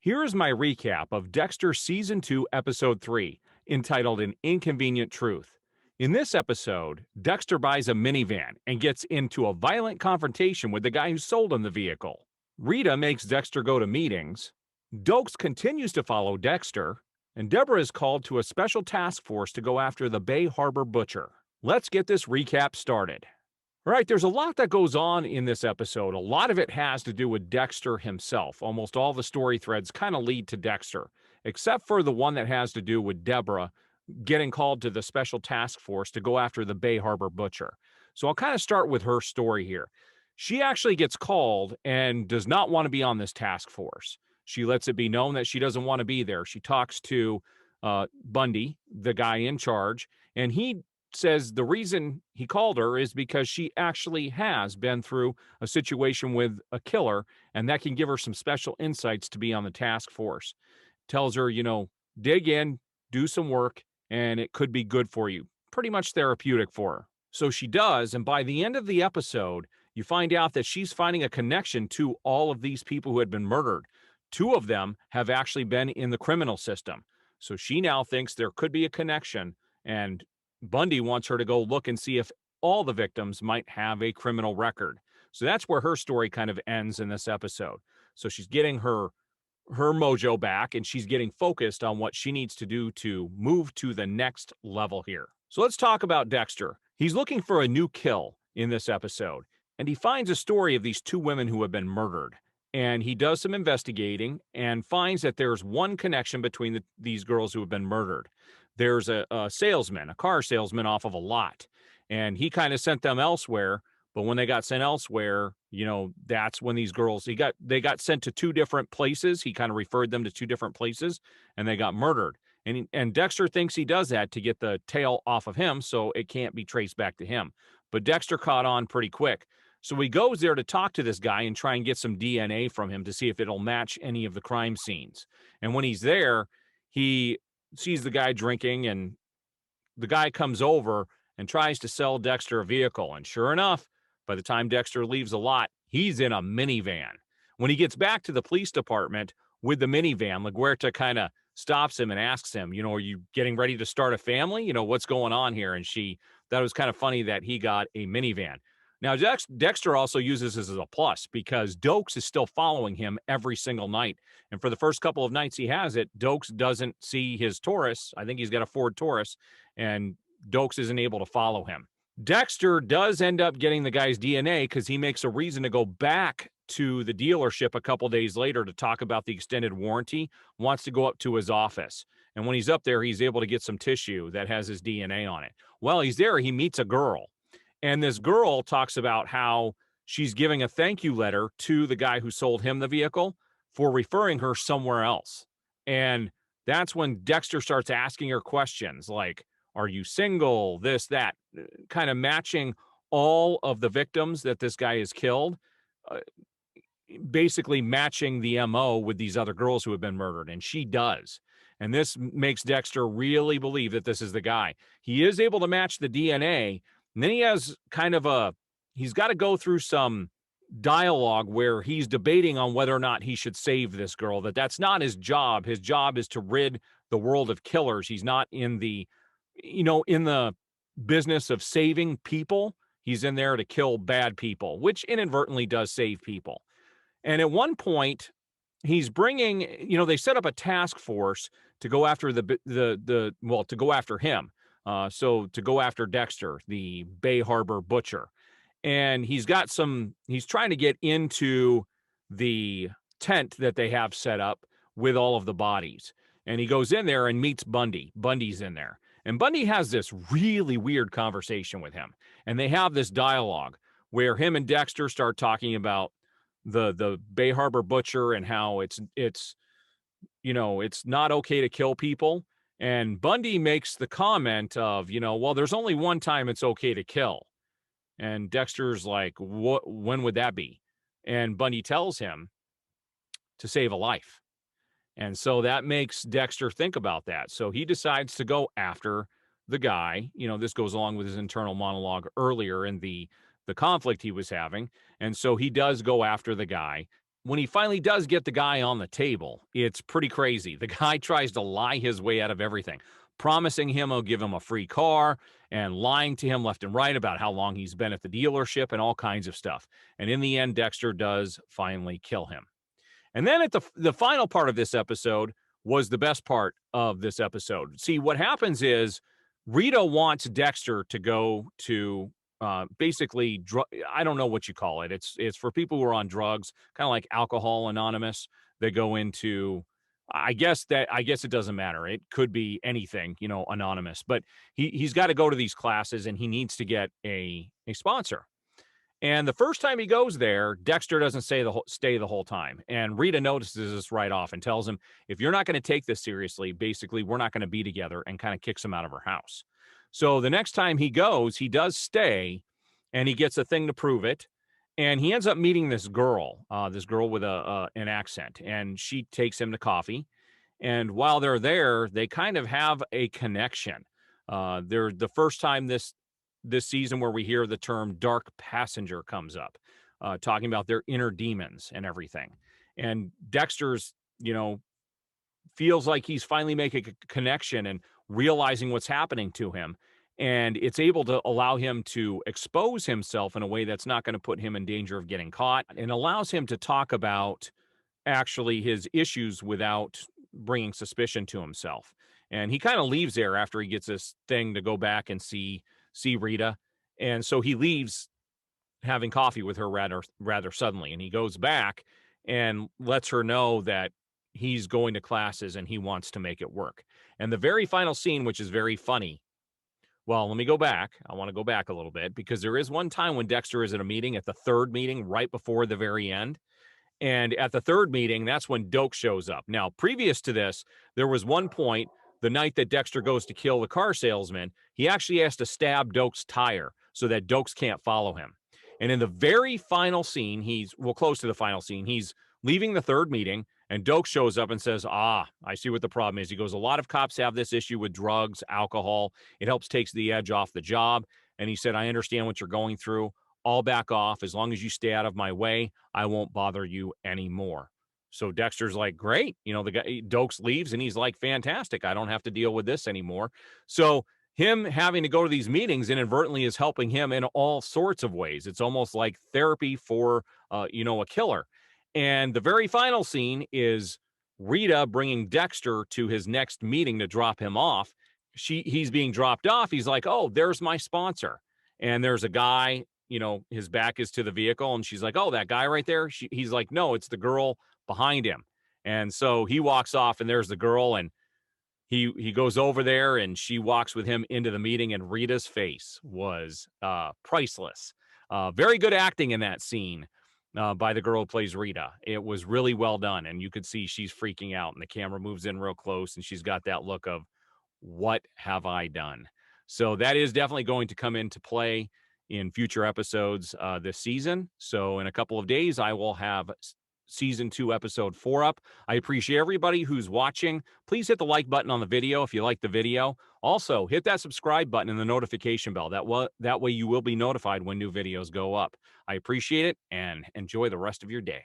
Here is my recap of Dexter Season 2, Episode 3, entitled An Inconvenient Truth. In this episode, Dexter buys a minivan and gets into a violent confrontation with the guy who sold him the vehicle. Rita makes Dexter go to meetings. Dokes continues to follow Dexter, and Deborah is called to a special task force to go after the Bay Harbor Butcher. Let's get this recap started. All right, there's a lot that goes on in this episode. A lot of it has to do with Dexter himself. Almost all the story threads kind of lead to Dexter, except for the one that has to do with Deborah getting called to the special task force to go after the Bay Harbor Butcher. So I'll kind of start with her story here. She actually gets called and does not want to be on this task force. She lets it be known that she doesn't want to be there. She talks to Bundy, the guy in charge, and he says the reason he called her is because she actually has been through a situation with a killer, and that can give her some special insights to be on the task force. Tells her, dig in, do some work, and it could be good for you. Pretty much therapeutic for her. So she does, and by the end of the episode, you find out that she's finding a connection to all of these people who had been murdered. Two of them have actually been in the criminal system. So she now thinks there could be a connection, and Bundy wants her to go look and see if all the victims might have a criminal record. So that's where her story kind of ends in this episode. So she's getting her mojo back, and she's getting focused on what she needs to do to move to the next level here. So let's talk about Dexter. He's looking for a new kill in this episode, and he finds a story of these two women who have been murdered. And he does some investigating and finds that there's one connection between these girls who have been murdered. There's a salesman, a car salesman off of a lot, and he kind of sent them elsewhere. But when they got sent elsewhere, that's when these girls, they got sent to two different places. He kind of referred them to two different places, and they got murdered. And Dexter thinks he does that to get the tail off of him so it can't be traced back to him. But Dexter caught on pretty quick. So he goes there to talk to this guy and try and get some DNA from him to see if it'll match any of the crime scenes. And when he's there, he sees the guy drinking, and the guy comes over and tries to sell Dexter a vehicle. And sure enough, by the time Dexter leaves the lot, he's in a minivan. When he gets back to the police department with the minivan, LaGuerta kind of stops him and asks him, are you getting ready to start a family? What's going on here? And that was kind of funny that he got a minivan. Now, Dexter also uses this as a plus because Dokes is still following him every single night. And for the first couple of nights he has it, Dokes doesn't see his Taurus. I think he's got a Ford Taurus, and Dokes isn't able to follow him. Dexter does end up getting the guy's DNA because he makes a reason to go back to the dealership a couple days later to talk about the extended warranty, wants to go up to his office. And when he's up there, he's able to get some tissue that has his DNA on it. While he's there, he meets a girl. And this girl talks about how she's giving a thank you letter to the guy who sold him the vehicle for referring her somewhere else. And that's when Dexter starts asking her questions like, are you single? This, that, kind of matching all of the victims that this guy has killed, basically matching the MO with these other girls who have been murdered. And she does. And this makes Dexter really believe that this is the guy. He is able to match the DNA. And then he has he's got to go through some dialogue where he's debating on whether or not he should save this girl, that's not his job. His job is to rid the world of killers. He's not in the business of saving people. He's in there to kill bad people, which inadvertently does save people. And at one point, he's bringing, they set up a task force to go after to go after him. So to go after Dexter, the Bay Harbor Butcher. And he's trying to get into the tent that they have set up with all of the bodies. And he goes in there and meets Bundy. Bundy's in there. And Bundy has this really weird conversation with him. And they have this dialogue where him and Dexter start talking about the Bay Harbor Butcher and how it's not okay to kill people. And Bundy makes the comment of, well, there's only one time it's okay to kill. And Dexter's like, when would that be? And Bundy tells him to save a life. And so that makes Dexter think about that. So he decides to go after the guy. This goes along with his internal monologue earlier in the conflict he was having. And so he does go after the guy. when he finally does get the guy on the table, it's pretty crazy. The guy tries to lie his way out of everything, promising him he'll give him a free car and lying to him left and right about how long he's been at the dealership and all kinds of stuff. And in the end, Dexter does finally kill him. And then at the final part of this episode was the best part of this episode. See, what happens is Rita wants Dexter to go to basically I don't know what you call it. It's for people who are on drugs, kind of like Alcohol Anonymous. They go into I guess it doesn't matter. It could be anything, anonymous. But he's got to go to these classes and he needs to get a sponsor. And the first time he goes there, Dexter doesn't stay the whole time. And Rita notices this right off and tells him, if you're not going to take this seriously, basically, we're not going to be together, and kind of kicks him out of her house. So the next time he goes, he does stay, and he gets a thing to prove it. And he ends up meeting this girl with an accent, and she takes him to coffee. And while they're there, they kind of have a connection. They're the first time this season where we hear the term dark passenger comes up, talking about their inner demons and everything. And Dexter's, feels like he's finally making a connection and realizing what's happening to him. And it's able to allow him to expose himself in a way that's not going to put him in danger of getting caught, and allows him to talk about actually his issues without bringing suspicion to himself. And he kind of leaves there after he gets this thing to go back and see Rita. And so he leaves having coffee with her rather suddenly. And he goes back and lets her know that he's going to classes and he wants to make it work. And the very final scene, which is very funny. Well, let me go back. I want to go back a little bit, because there is one time when Dexter is at a meeting, at the third meeting, right before the very end. And at the third meeting, that's when Doak shows up. Now, previous to this, there was one point, the night that Dexter goes to kill the car salesman, he actually has to stab Doak's tire so that Doak's can't follow him. And in the very final scene, close to the final scene, he's leaving the third meeting, and Doak shows up and says, I see what the problem is. He goes, a lot of cops have this issue with drugs, alcohol. It helps takes the edge off the job. And he said, I understand what you're going through. I'll back off. As long as you stay out of my way, I won't bother you anymore. So Dexter's like, great. The guy, Dokes leaves, and he's like, fantastic. I don't have to deal with this anymore. So him having to go to these meetings inadvertently is helping him in all sorts of ways. It's almost like therapy for, a killer. And the very final scene is Rita bringing Dexter to his next meeting to drop him off. He's being dropped off. He's like, oh, there's my sponsor. And there's a guy, his back is to the vehicle. And she's like, oh, that guy right there. He's like, no, it's the girl behind him. And so he walks off, and there's the girl, and he goes over there, and she walks with him into the meeting, and Rita's face was priceless. Very good acting in that scene by the girl who plays Rita. It was really well done, and you could see she's freaking out, and the camera moves in real close, and she's got that look of, what have I done? So that is definitely going to come into play in future episodes this season. So in a couple of days, I will have Season 2, Episode 4 up. I appreciate everybody who's watching. Please hit the like button on the video if you like the video. Also, hit that subscribe button and the notification bell. That way you will be notified when new videos go up. I appreciate it, and enjoy the rest of your day.